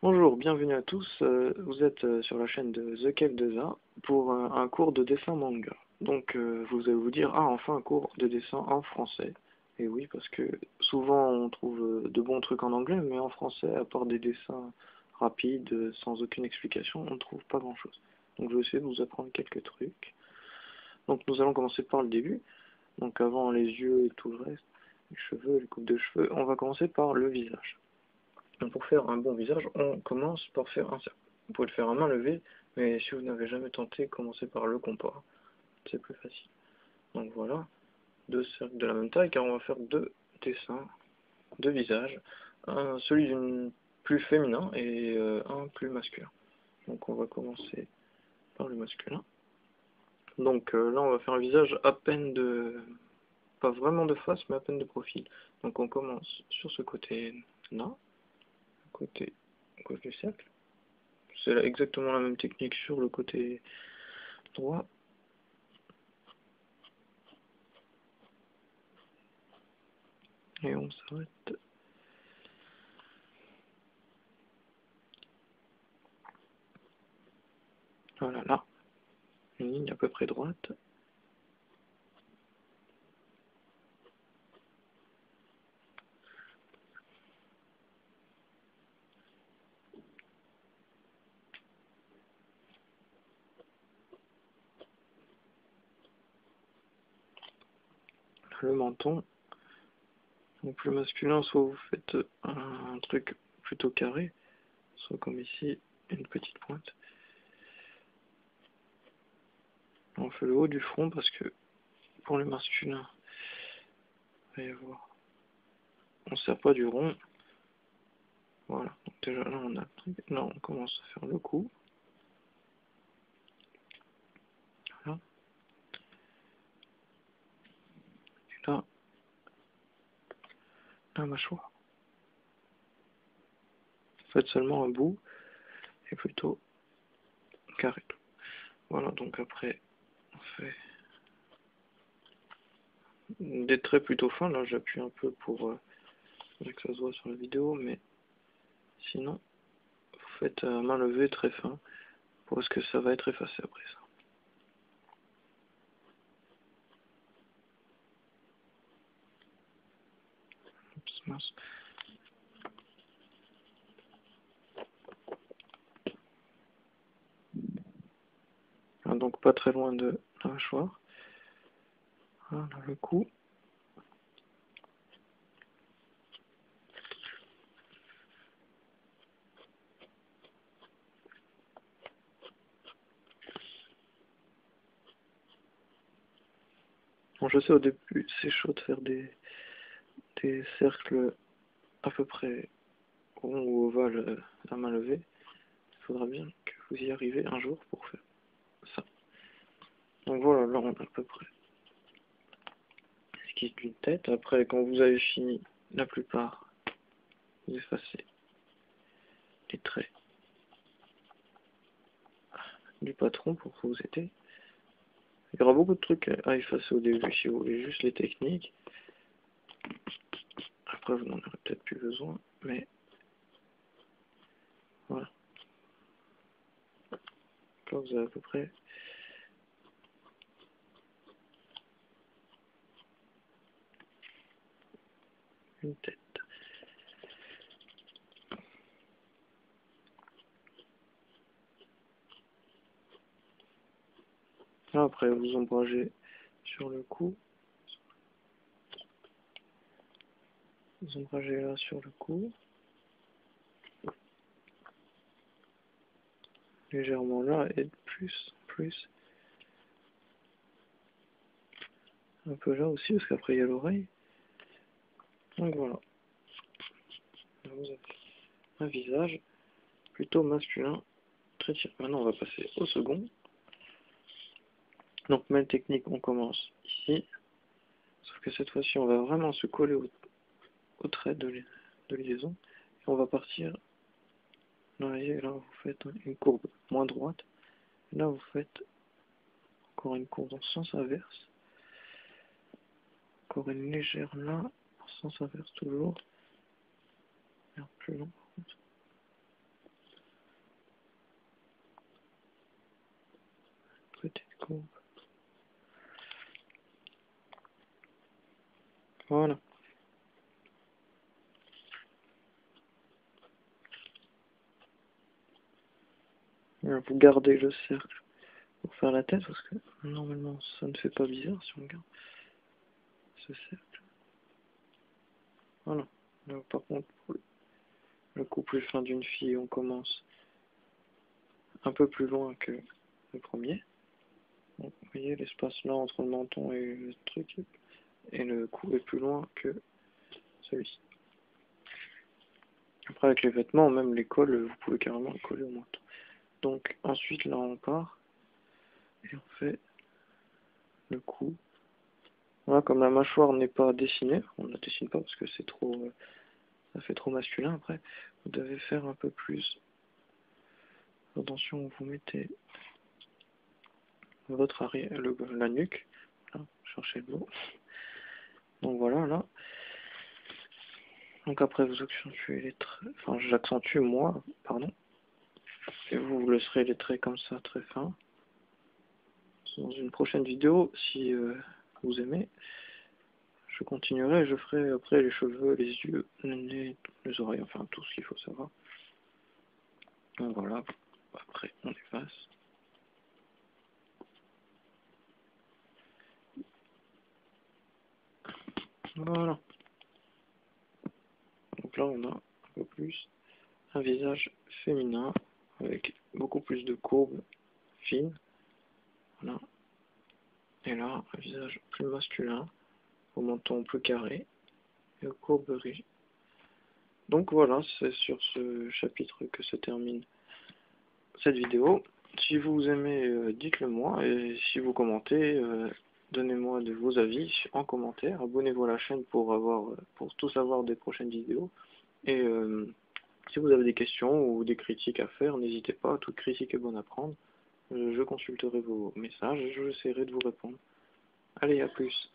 Bonjour, bienvenue à tous. Vous êtes sur la chaîne de The Cave 2A pour un cours de dessin manga. Donc vous allez vous dire, ah enfin un cours de dessin en français. Et oui, parce que souvent on trouve de bons trucs en anglais, mais en français, à part des dessins rapides, sans aucune explication, on ne trouve pas grand-chose. Donc je vais essayer de vous apprendre quelques trucs. Donc nous allons commencer par le début. Donc avant les yeux et tout le reste, les cheveux, les coupes de cheveux, on va commencer par le visage. Donc pour faire un bon visage, on commence par faire un cercle. Vous pouvez le faire à main levée, mais si vous n'avez jamais tenté, commencez par le compas. C'est plus facile. Donc voilà, deux cercles de la même taille, car on va faire deux dessins, deux visages. Celui d'une plus féminin et un plus masculin. Donc on va commencer par le masculin. Donc là on va faire un visage à peine de... pas vraiment de face, mais à peine de profil. Donc on commence sur ce côté-là, côté gauche du cercle. C'est exactement la même technique sur le côté droit. Et on s'arrête. Voilà, là. Une ligne à peu près droite. Le menton. Donc le masculin, soit vous faites un truc plutôt carré, soit comme ici, une petite pointe. On fait le haut du front parce que pour les masculins, il va y avoir... on ne sert pas du rond. Voilà, donc déjà là on a le truc. Là on commence à faire le cou. Voilà. Et là, la mâchoire. Faites seulement un bout et plutôt carré. Voilà, donc après on fait des traits plutôt fins. Là j'appuie un peu pour que ça se voit sur la vidéo, mais sinon vous faites à main levée très fin parce que ça va être effacé après ça. Oups, mince. Ah, donc pas très loin de la mâchoire. Voilà le cou. Bon, je sais au début c'est chaud de faire des cercles à peu près ronds ou ovales à main levée. Il faudra bien que vous y arrivez un jour pour faire ça. Donc voilà, là on a à peu près l'esquisse d'une tête. Après, quand vous avez fini la plupart, vous effacez les traits du patron pour que vous aider. Il y aura beaucoup de trucs à effacer au début si vous voulez juste les techniques. Après, vous n'en aurez peut-être plus besoin, mais voilà. Là, vous avez à peu près une tête. Là, après, vous ombragez sur le cou. Vous ombragez là sur le cou. Légèrement là et plus. Un peu là aussi, parce qu'après il y a l'oreille. Donc voilà. Là, vous avez un visage plutôt masculin, très tiré. Maintenant, on va passer au second. Donc, même technique, on commence ici. Sauf que cette fois-ci, on va vraiment se coller au trait de liaison. Et on va partir. Là, et là, vous faites une courbe moins droite. Et là, vous faites encore une courbe en sens inverse. Encore une légère là, en sens inverse toujours. Merde, plus long. courbe. Voilà. Alors, vous gardez le cercle pour faire la tête, parce que normalement ça ne fait pas bizarre si on garde ce cercle. Voilà. Donc, par contre, pour le cou plus fin d'une fille, on commence un peu plus loin que le premier. Donc, vous voyez l'espace là entre le menton et le truc, et le cou est plus loin que celui-ci. Après, avec les vêtements, même les cols, vous pouvez carrément les coller au menton. Donc, ensuite, là, on part et on fait le cou. Voilà, comme la mâchoire n'est pas dessinée, on ne la dessine pas parce que c'est trop, ça fait trop masculin. Après, vous devez faire un peu plus attention où vous mettez votre arrière, la nuque. Là, cherchez le mot. Donc voilà, là. Donc après, vous accentuez les traits, enfin, j'accentue moi, pardon. Et vous laisserez les traits comme ça, très fins. Dans une prochaine vidéo, si vous aimez, je continuerai, je ferai après les cheveux, les yeux, les oreilles, enfin tout ce qu'il faut savoir. Donc voilà, après on efface. Voilà. Donc là on a un peu plus un visage féminin avec beaucoup plus de courbes fines. Voilà. Et là, un visage plus masculin, au menton plus carré et aux courbes rigides. Donc voilà, c'est sur ce chapitre que se termine cette vidéo. Si vous aimez, dites-le moi, et si vous commentez, donnez-moi de vos avis en commentaire. Abonnez-vous à la chaîne pour tout savoir des prochaines vidéos. Et si vous avez des questions ou des critiques à faire, n'hésitez pas, toute critique est bonne à prendre. Je consulterai vos messages et je essaierai de vous répondre. Allez, à plus.